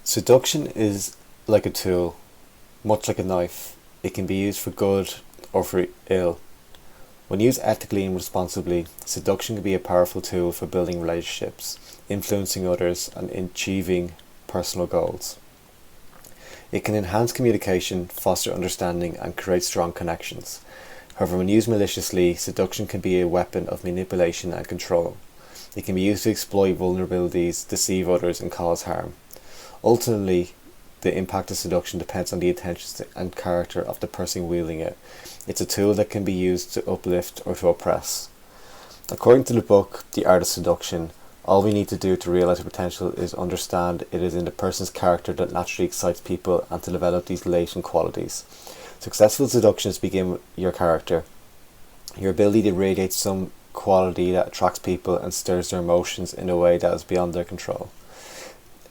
Seduction is like a tool, much like a knife. It can be used for good or for ill. When used ethically and responsibly, seduction can be a powerful tool for building relationships, influencing others, and achieving personal goals. It can enhance communication, foster understanding, and create strong connections. However, when used maliciously, seduction can be a weapon of manipulation and control. It can be used to exploit vulnerabilities, deceive others, and cause harm. Ultimately, the impact of seduction depends on the intentions and character of the person wielding it. It's a tool that can be used to uplift or to oppress. According to the book, The Art of Seduction, all we need to do to realize the potential is understand it is in the person's character that naturally excites people and to develop these latent qualities. Successful seductions begin with your character, your ability to radiate some quality that attracts people and stirs their emotions in a way that is beyond their control.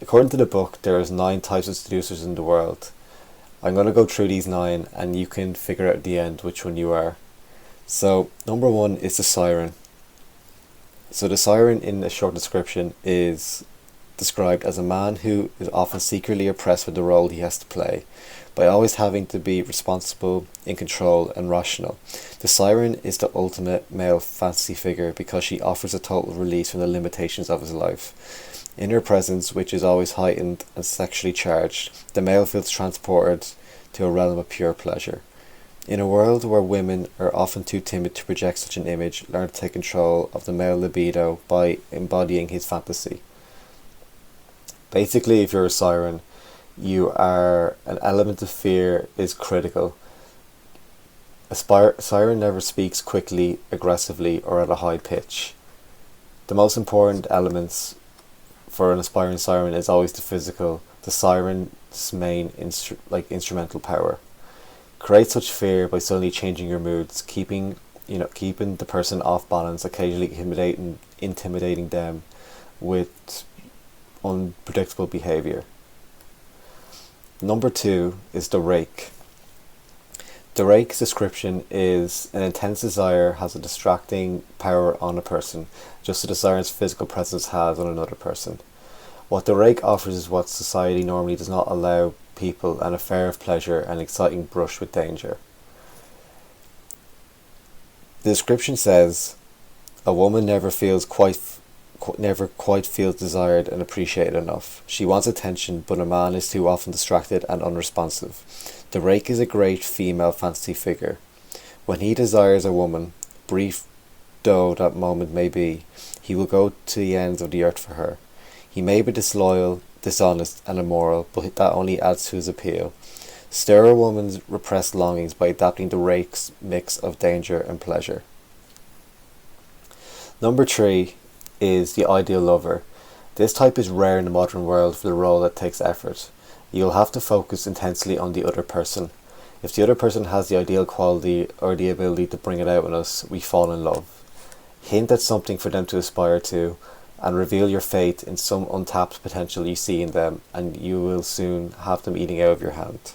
According to the book, there is 9 types of seducers in the world. I'm going to go through these 9 and you can figure out at the end which one you are. So, number 1 is the siren. So the siren in a short description is described as a man who is often secretly oppressed with the role he has to play, by always having to be responsible, in control, and rational. The siren is the ultimate male fantasy figure because she offers a total release from the limitations of his life. In her presence, which is always heightened and sexually charged, the male feels transported to a realm of pure pleasure. In a world where women are often too timid to project such an image, learn to take control of the male libido by embodying his fantasy. Basically, if you're a siren, you are an element of fear is critical. A siren never speaks quickly, aggressively, or at a high pitch. The most important elements for an aspiring siren is always the physical, the siren's main instrumental power. Create such fear by suddenly changing your moods, keeping the person off balance, occasionally intimidating them with unpredictable behaviour. Number 2 is the rake. The rake's description is an intense desire has a distracting power on a person, just as the siren's physical presence has on another person. What the rake offers is what society normally does not allow people, an affair of pleasure, an exciting brush with danger. The description says, a woman never quite feels desired and appreciated enough. She wants attention, but a man is too often distracted and unresponsive. The rake is a great female fantasy figure. When he desires a woman, brief though that moment may be, he will go to the ends of the earth for her. He may be disloyal, dishonest, and immoral, but that only adds to his appeal. Stir a woman's repressed longings by adapting the rake's mix of danger and pleasure. Number 3 is the ideal lover. This type is rare in the modern world for the role that takes effort. You'll have to focus intensely on the other person. If the other person has the ideal quality or the ability to bring it out in us, we fall in love. Hint at something for them to aspire to, and reveal your faith in some untapped potential you see in them, and you will soon have them eating out of your hand.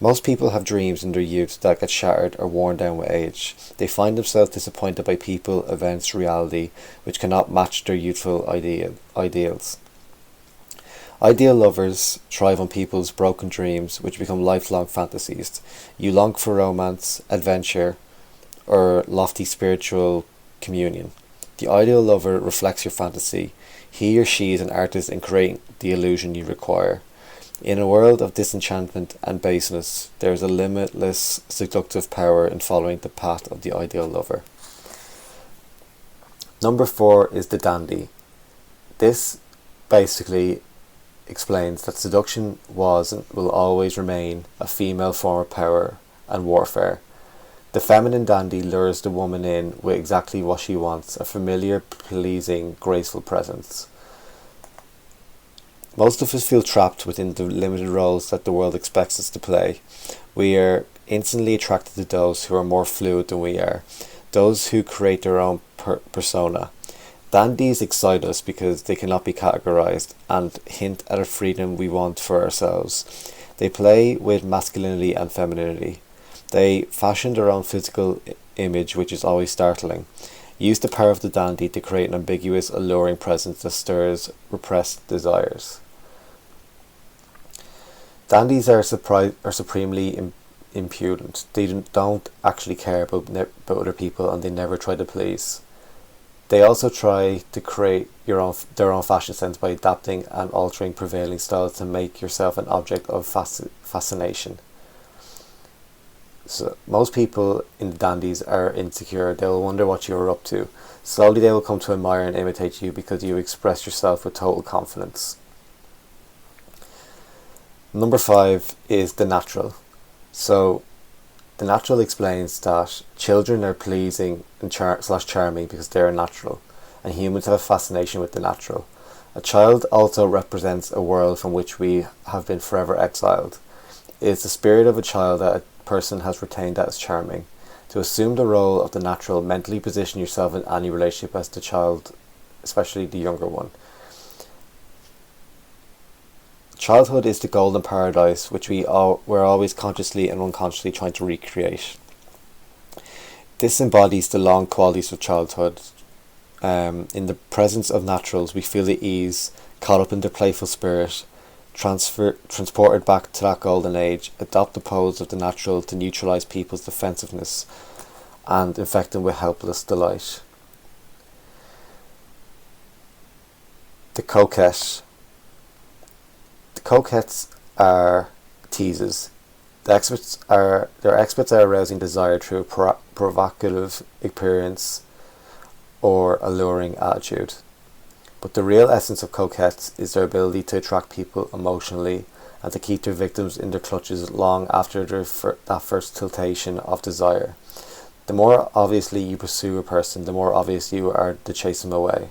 Most people have dreams in their youth that get shattered or worn down with age. They find themselves disappointed by people, events, reality, which cannot match their youthful ideals. Ideal lovers thrive on people's broken dreams, which become lifelong fantasies. You long for romance, adventure, or lofty spiritual communion. The ideal lover reflects your fantasy. He or she is an artist in creating the illusion you require. In a world of disenchantment and baseness, there is a limitless seductive power in following the path of the ideal lover. Number 4 is the dandy. This basically explains that seduction was and will always remain a female form of power and warfare. The feminine dandy lures the woman in with exactly what she wants, a familiar, pleasing, graceful presence. Most of us feel trapped within the limited roles that the world expects us to play. We are instantly attracted to those who are more fluid than we are, those who create their own persona. Dandies excite us because they cannot be categorized and hint at a freedom we want for ourselves. They play with masculinity and femininity. They fashion their own physical image, which is always startling. Use the power of the dandy to create an ambiguous, alluring presence that stirs repressed desires. Dandies are supremely impudent. They don't actually care about other people, and they never try to please. They also try to create their own fashion sense by adapting and altering prevailing styles to make yourself an object of fascination. So most people in the dandies are insecure. They will wonder what you are up to. Slowly they will come to admire and imitate you because you express yourself with total confidence. Number 5 is the natural. So the natural explains that children are pleasing and charming because they are natural, and humans have a fascination with the natural. A child also represents a world from which we have been forever exiled. It is the spirit of a child that a person has retained that is charming. To assume the role of the natural, mentally position yourself in any relationship as the child, especially the younger one. Childhood is the golden paradise which we're always consciously and unconsciously trying to recreate. This embodies the long qualities of childhood. In the presence of naturals, we feel the ease, caught up in their playful spirit, transported back to that golden age, adopt the pose of the natural to neutralize people's defensiveness and infect them with helpless delight. The coquette. The coquettes are teasers. They're experts at arousing desire through a provocative appearance or alluring attitude. But the real essence of coquettes is their ability to attract people emotionally and to keep their victims in their clutches long after that first tiltation of desire. The more obviously you pursue a person, the more obvious you are to chase them away.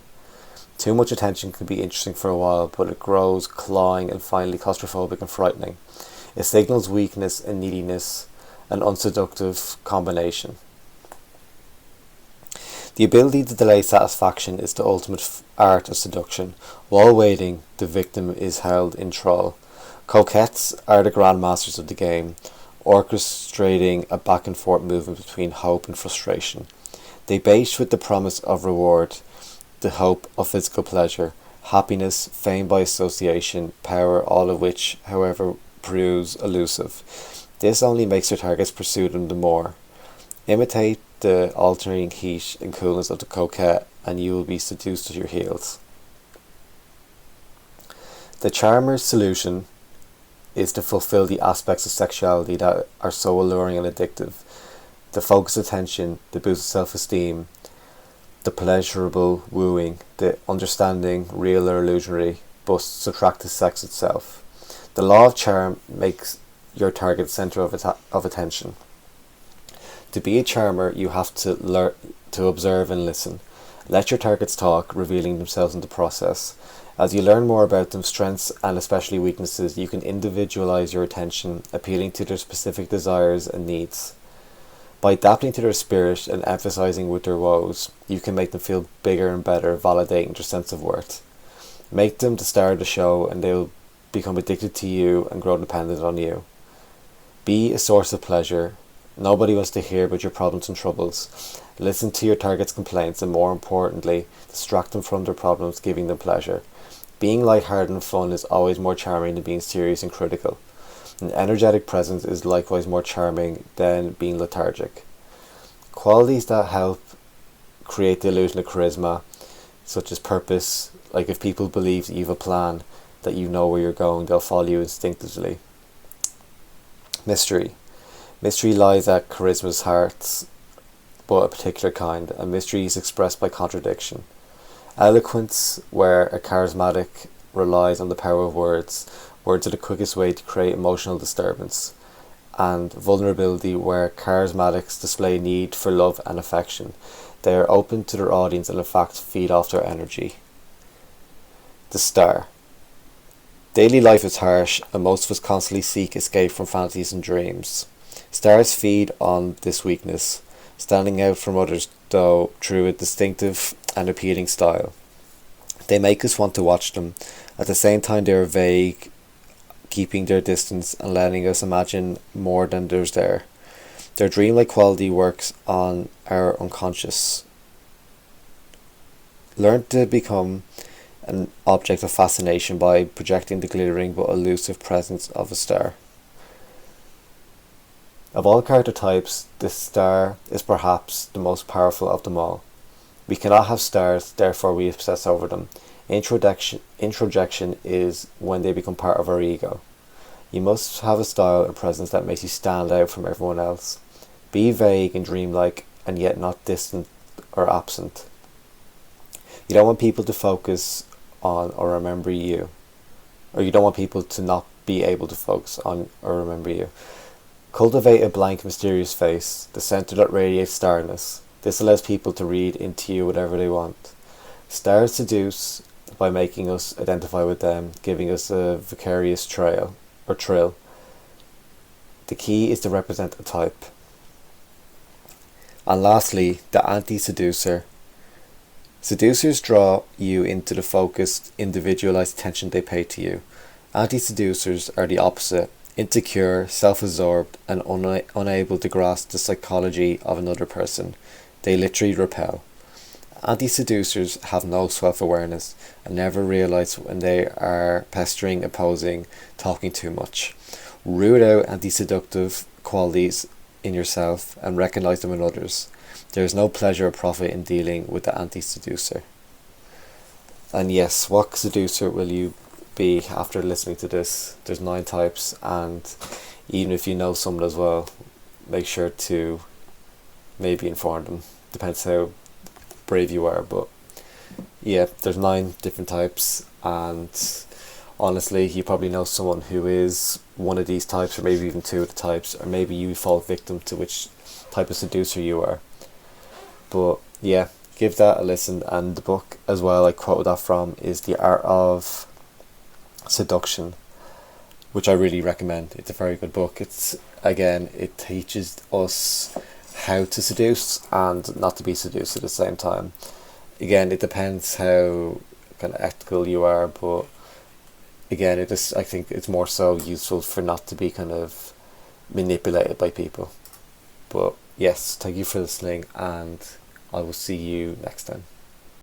Too much attention can be interesting for a while, but it grows clawing and finally claustrophobic and frightening. It signals weakness and neediness, an unseductive combination. The ability to delay satisfaction is the ultimate art of seduction. While waiting, the victim is held in thrall. Coquettes are the grandmasters of the game, orchestrating a back and forth movement between hope and frustration. They bait with the promise of reward, the hope of physical pleasure, happiness, fame by association, power, all of which, however, proves elusive. This only makes their targets pursue them the more. Imitate the altering heat and coolness of the coquette, and you will be seduced to your heels. The charmer's solution is to fulfill the aspects of sexuality that are so alluring and addictive. The focused attention, the boost of self-esteem, the pleasurable wooing, the understanding, real or illusionary, but subtract the sex itself. The law of charm makes your target center of attention. To be a charmer, you have to learn to observe and listen. Let your targets talk, revealing themselves in the process. As you learn more about them, strengths and especially weaknesses, you can individualize your attention, appealing to their specific desires and needs. By adapting to their spirit and emphasizing with their woes, you can make them feel bigger and better, validating their sense of worth. Make them the star of the show and they'll become addicted to you and grow dependent on you. Be a source of pleasure. Nobody wants to hear about your problems and troubles. Listen to your target's complaints and, more importantly, distract them from their problems, giving them pleasure. Being lighthearted and fun is always more charming than being serious and critical. An energetic presence is likewise more charming than being lethargic. Qualities that help create the illusion of charisma, such as purpose, like if people believe that you have a plan, that you know where you're going, they'll follow you instinctively. Mystery. Mystery lies at charisma's heart, but a particular kind, and mystery is expressed by contradiction. Eloquence, where a charismatic relies on the power of words. Words are the quickest way to create emotional disturbance. And vulnerability, where charismatics display need for love and affection. They are open to their audience and in fact feed off their energy. The star. Daily life is harsh, and most of us constantly seek escape from fantasies and dreams. Stars feed on this weakness, standing out from others though through a distinctive and appealing style. They make us want to watch them. At the same time, they are vague, keeping their distance and letting us imagine more than there's there. Their dreamlike quality works on our unconscious. Learn to become an object of fascination by projecting the glittering but elusive presence of a star. Of all character types, the star is perhaps the most powerful of them all. We cannot have stars, therefore we obsess over them. Introjection is when they become part of our ego. You must have a style and presence that makes you stand out from everyone else. Be vague and dreamlike, and yet not distant or absent. You don't want people to focus on or remember you. Or you don't want people to not be able to focus on or remember you. Cultivate a blank, mysterious face, the centre that radiates starness. This allows people to read into you whatever they want. Stars seduce by making us identify with them, giving us a vicarious trill. The key is to represent a type. And lastly, the anti-seducer. Seducers draw you into the focused, individualized attention they pay to you. Anti-seducers are the opposite, insecure, self-absorbed, and unable to grasp the psychology of another person. They literally repel. Anti-seducers have no self-awareness and never realize when they are pestering, opposing, talking too much. Root out anti-seductive qualities in yourself and recognize them in others. There is no pleasure or profit in dealing with the anti-seducer. And yes, what seducer will you be after listening to this? There's 9 types, and even if you know someone as well, make sure to maybe inform them. Depends how brave you are, but yeah, there's 9 different types, and honestly, you probably know someone who is one of these types, or maybe even 2 of the types, or maybe you fall victim to which type of seducer you are. But yeah, give that a listen. And the book as well I quoted that from is The Art of Seduction, which I really recommend. It's a very good book. It teaches us how to seduce and not to be seduced at the same time. Again, it depends how kind of ethical you are, but again, I think it's more so useful for not to be kind of manipulated by people. But yes, thank you for listening, and I will see you next time.